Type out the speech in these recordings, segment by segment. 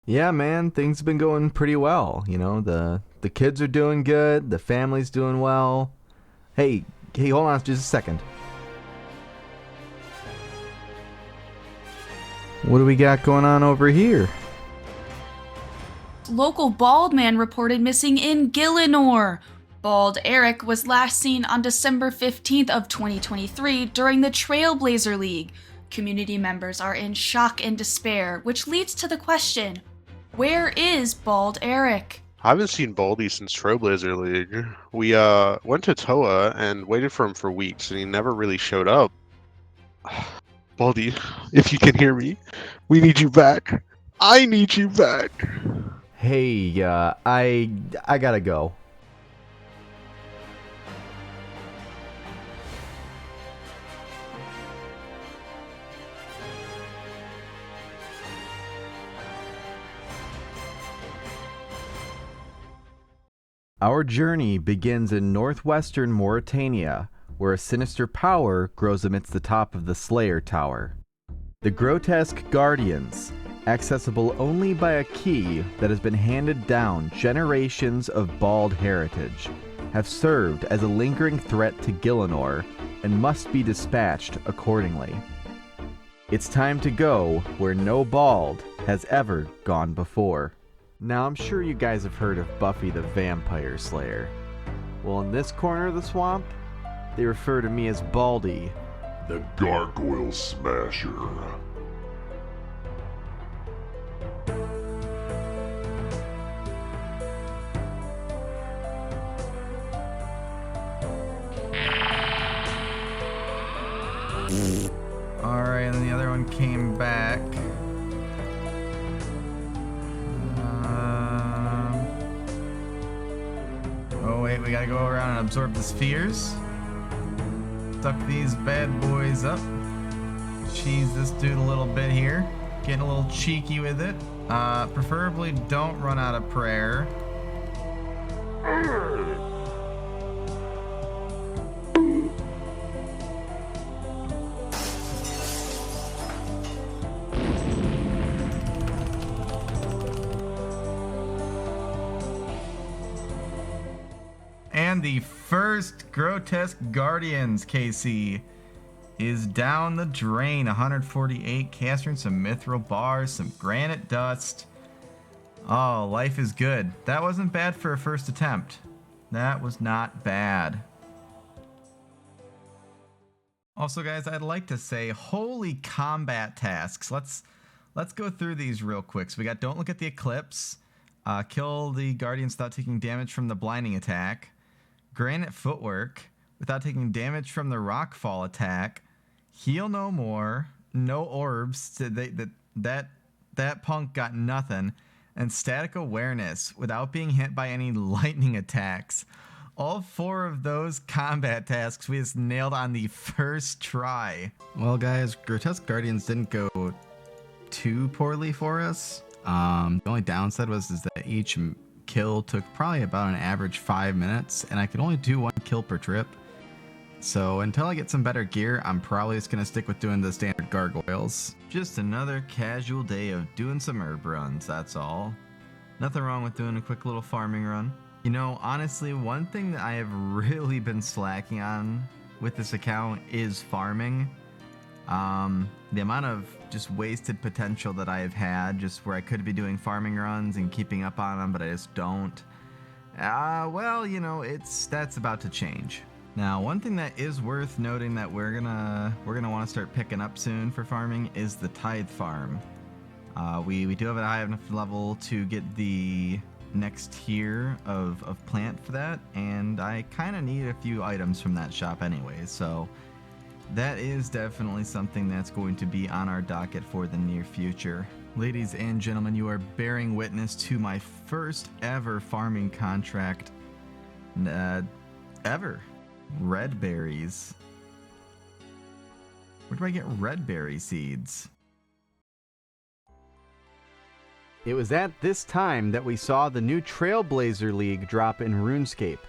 Yeah, man, things have been going pretty well. The kids are doing good, the family's doing well. Hey, hold on just a second. What do we got going on over here? Local bald man reported missing in Gillinor. Bald Eric was last seen on December 15th of 2023 during the Trailblazer League. Community members are in shock and despair, which leads to the question, where is Bald Eric? I haven't seen Baldy since Trailblazer League. We went to Toa and waited for him for weeks, and he never really showed up. Baldy, if you can hear me, we need you back. I need you back. Hey, I gotta go. Our journey begins in northwestern Mauritania, where a sinister power grows amidst the top of the Slayer Tower. The grotesque Guardians, accessible only by a key that has been handed down generations of bald heritage, have served as a lingering threat to Gillinor and must be dispatched accordingly. It's time to go where no bald has ever gone before. Now, I'm sure you guys have heard of Buffy the Vampire Slayer. Well, in this corner of the swamp, they refer to me as Baldy, the Gargoyle Smasher. Alright, and then the other one came back. Oh wait, we gotta go around and absorb the spheres. Suck these bad boys up. Cheese this dude a little bit here. Getting a little cheeky with it. Preferably don't run out of prayer. And the first grotesque Guardians, KC, is down the drain. 148 caster, some mithril bars, some granite dust. Oh, life is good. That wasn't bad for a first attempt. That was not bad. Also, guys, I'd like to say, holy combat tasks. Let's go through these real quick. So we got Don't Look at the Eclipse, kill the Guardians without taking damage from the blinding attack, Granite Footwork without taking damage from the Rockfall attack, Heal No More, no orbs. That punk got nothing, and Static Awareness without being hit by any lightning attacks. All four of those combat tasks we just nailed on the first try. Well, guys, Grotesque Guardians didn't go too poorly for us. The only downside was that each kill took probably about an average 5 minutes, and I could only do 1 kill per trip. So until I get some better gear, I'm probably just gonna stick with doing the standard gargoyles. Just another casual day of doing some herb runs, that's all. Nothing wrong with doing a quick little farming run. You know, honestly, one thing that I have really been slacking on with this account is farming. The amount of just wasted potential that I have had, just where I could be doing farming runs and keeping up on them, but I just don't. Well, you know, that's about to change. Now, one thing that is worth noting that we're gonna want to start picking up soon for farming is the Tithe Farm. We do have a high enough level to get the next tier of plant for that, and I kind of need a few items from that shop anyway, so that is definitely something that's going to be on our docket for the near future. Ladies and gentlemen, you are bearing witness to my first ever farming contract ever. Red berries. Where do I get red berry seeds? It was at this time that we saw the new Trailblazer League drop in Runescape.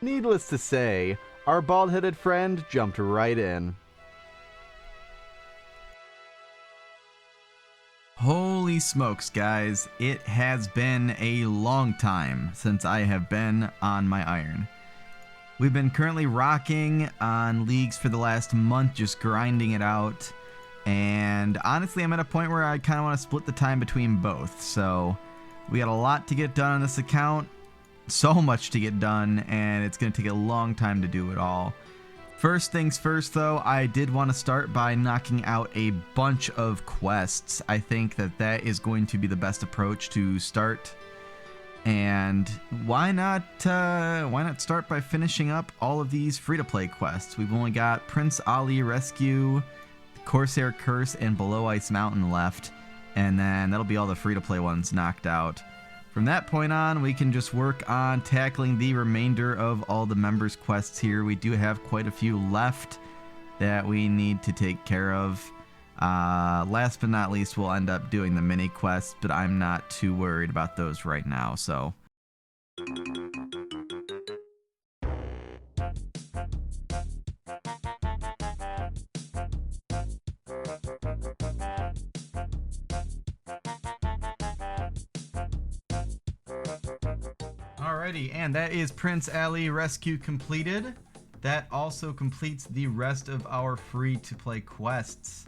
Needless to say, our bald-headed friend jumped right in. Holy smokes, guys. It has been a long time since I have been on my iron. We've been currently rocking on leagues for the last month, just grinding it out. And honestly, I'm at a point where I kind of want to split the time between both. So we got a lot to get done on this account. So much to get done, and it's going to take a long time to do it all. First things first, though, I did want to start by knocking out a bunch of quests. I think that that is going to be the best approach to start. And why not start by finishing up all of these free-to-play quests? We've only got Prince Ali Rescue, Corsair Curse, and Below Ice Mountain left, and then that'll be all the free-to-play ones knocked out. From that point on, we can just work on tackling the remainder of all the members' quests here. We do have quite a few left that we need to take care of. Last but not least, we'll end up doing the mini quests, but I'm not too worried about those right now, so. Alrighty, and that is Prince Ali Rescue completed. That also completes the rest of our free-to-play quests.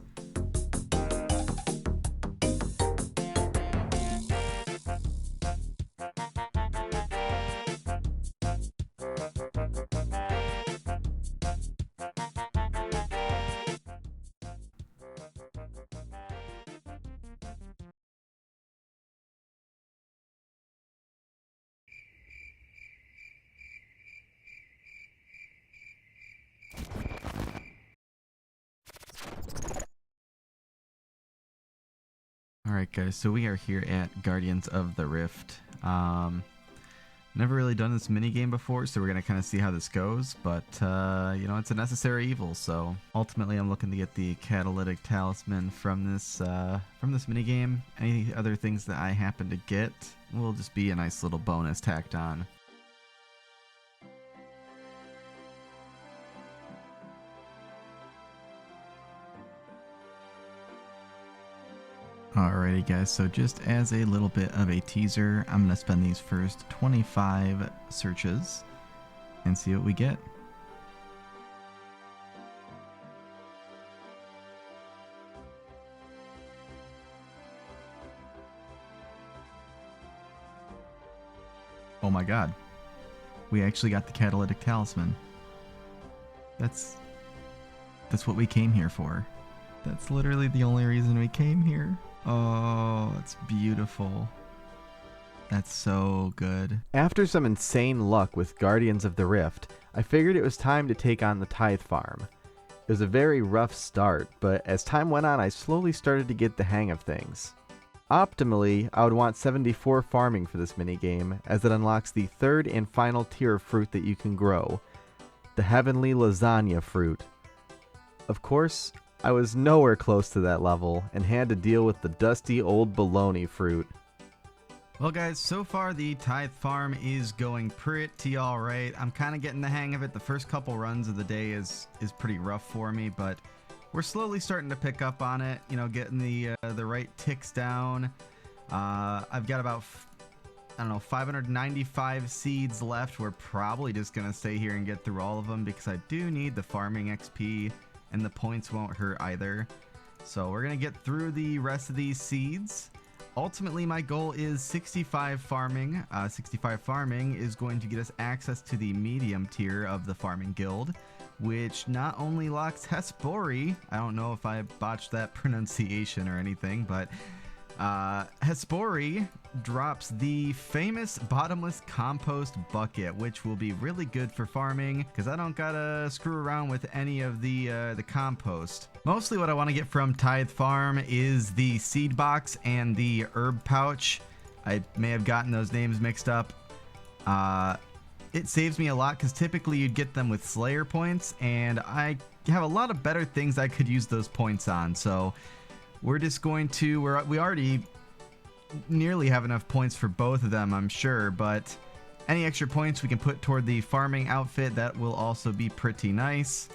Alright guys, so we are here at Guardians of the Rift. Never really done this minigame before, so we're going to kind of see how this goes, but you know, it's a necessary evil, so ultimately I'm looking to get the catalytic talisman from this minigame. Any other things that I happen to get will just be a nice little bonus tacked on. Alrighty guys, so just as a little bit of a teaser, I'm going to spend these first 25 searches and see what we get. Oh my god, we actually got the catalytic talisman. That's what we came here for. That's literally the only reason we came here. Oh, it's beautiful. That's so good. After some insane luck with Guardians of the Rift, I figured it was time to take on the Tithe Farm. It was a very rough start, but as time went on I slowly started to get the hang of things. Optimally, I would want 74 farming for this minigame, as it unlocks the third and final tier of fruit that you can grow, the Heavenly Lasagna fruit. Of course, I was nowhere close to that level, and had to deal with the dusty old baloney fruit. Well guys, so far the Tithe Farm is going pretty alright. I'm kind of getting the hang of it. The first couple runs of the day is pretty rough for me, but we're slowly starting to pick up on it, you know, getting the right ticks down. I've got about, I don't know, 595 seeds left. We're probably just going to stay here and get through all of them because I do need the farming XP. And the points won't hurt either. So we're going to get through the rest of these seeds. Ultimately, my goal is 65 farming. 65 farming is going to get us access to the medium tier of the farming guild, which not only locks Hespori, I don't know if I botched that pronunciation or anything, but Hespori drops the famous bottomless compost bucket, which will be really good for farming because I don't gotta screw around with any of the compost. Mostly what I want to get from Tithe Farm is the seed box and the herb pouch. I may have gotten those names mixed up. It saves me a lot because typically you'd get them with Slayer points, and I have a lot of better things I could use those points on. So we're just going to, we already nearly have enough points for both of them, I'm sure, but any extra points we can put toward the farming outfit, that will also be pretty nice.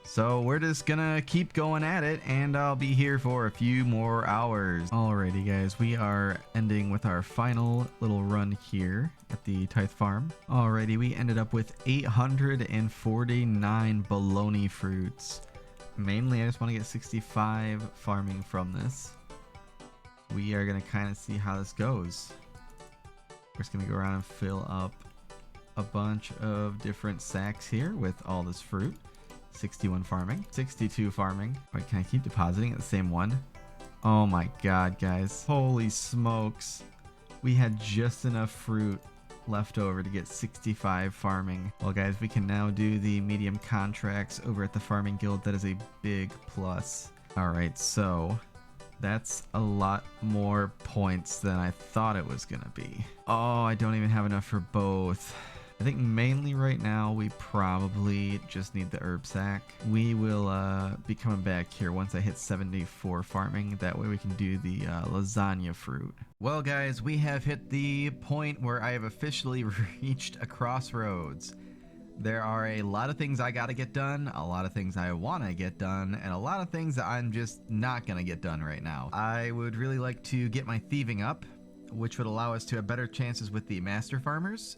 So we're just gonna keep going at it, and I'll be here for a few more hours. Alrighty guys, we are ending with our final little run here at the Tithe Farm. Alrighty, we ended up with 849 baloney fruits. Mainly I just want to get 65 farming from this. We are gonna kind of see how this goes. We're just gonna go around and fill up a bunch of different sacks here with all this fruit. 61 farming, 62 farming. Wait, can I keep depositing at the same one? Oh my god, guys. Holy smokes. We had just enough fruit left over to get 65 farming. Well, guys, we can now do the medium contracts over at the Farming Guild. That is a big plus. Alright, so that's a lot more points than I thought it was gonna be. Oh, I don't even have enough for both. I think mainly right now we probably just need the herb sack. We will be coming back here once I hit 74 farming. That way we can do the lasagna fruit. Well guys, we have hit the point where I have officially reached a crossroads. There are a lot of things I gotta get done, a lot of things I wanna get done, and a lot of things that I'm just not gonna get done right now. I would really like to get my thieving up, which would allow us to have better chances with the master farmers.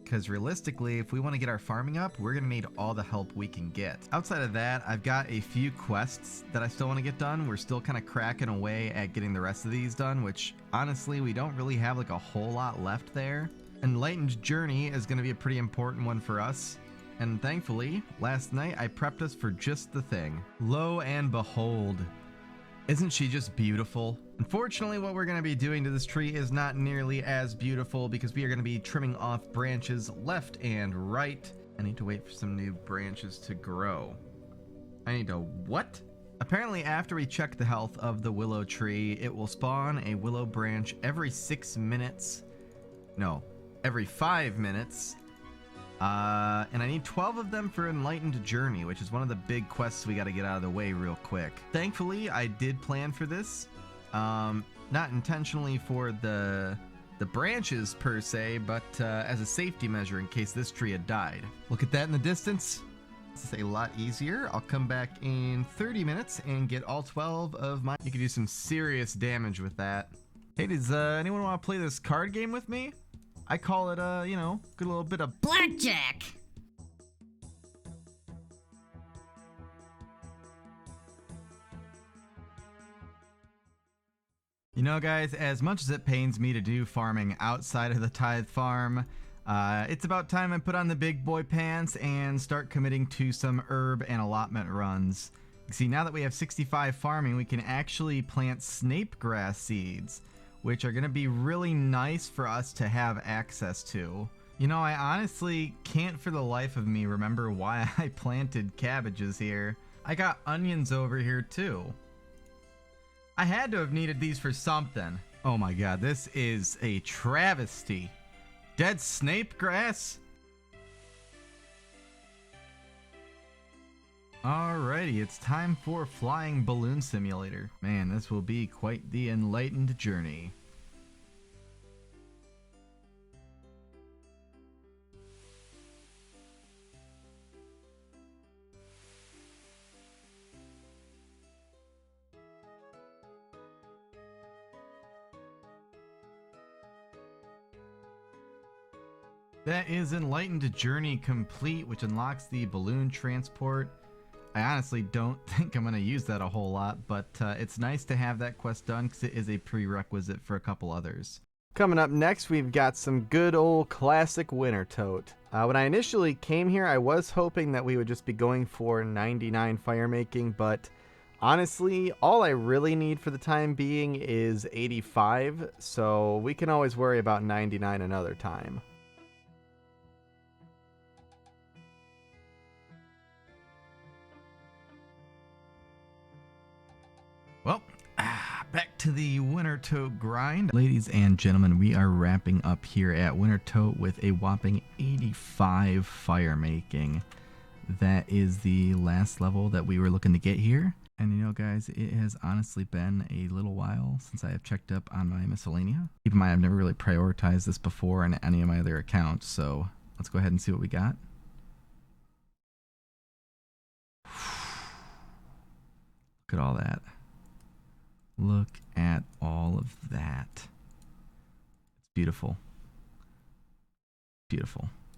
Because realistically, if we want to get our farming up, we're going to need all the help we can get. Outside of that, I've got a few quests that I still want to get done. We're still kind of cracking away at getting the rest of these done, which honestly, we don't really have like a whole lot left there. Enlightened Journey is going to be a pretty important one for us. And thankfully, last night I prepped us for just the thing. Lo and behold. Isn't she just beautiful? Unfortunately, what we're going to be doing to this tree is not nearly as beautiful because we are going to be trimming off branches left and right. I need to wait for some new branches to grow. I need to what? Apparently, after we check the health of the willow tree, it will spawn a willow branch every 6 minutes. No, every 5 minutes. And I need 12 of them for Enlightened Journey, which is one of the big quests we got to get out of the way real quick. Thankfully, I did plan for this. Not intentionally for the branches per se, but as a safety measure in case this tree had died. Look at that in the distance. This is a lot easier. I'll come back in 30 minutes and get all 12 of mine. You can do some serious damage with that. Hey, does anyone want to play this card game with me? I call it, you know, good little bit of blackjack. You know, guys, as much as it pains me to do farming outside of the Tithe Farm, it's about time I put on the big boy pants and start committing to some herb and allotment runs. See, now that we have 65 farming, we can actually plant snape grass seeds, which are going to be really nice for us to have access to. You know, I honestly can't for the life of me remember why I planted cabbages here. I got onions over here too. I had to have needed these for something. Oh my god, this is a travesty. Dead snape grass? Alrighty, it's time for Flying Balloon Simulator. Man, this will be quite the enlightened journey. That is Enlightened Journey complete, which unlocks the balloon transport. I honestly don't think I'm going to use that a whole lot, but it's nice to have that quest done because it is a prerequisite for a couple others. Coming up next, we've got some good old classic winter tote. When I initially came here, I was hoping that we would just be going for 99 fire making, but honestly, all I really need for the time being is 85, so we can always worry about 99 another time. Well, back to the Winter Tote grind. Ladies and gentlemen, we are wrapping up here at Winter Tote with a whopping 85 fire making. That is the last level that we were looking to get here. And you know, guys, it has honestly been a little while since I have checked up on my miscellanea. Keep in mind, I've never really prioritized this before on any of my other accounts, so let's go ahead and see what we got. Look at all that. Look at all of that. It's beautiful. Beautiful.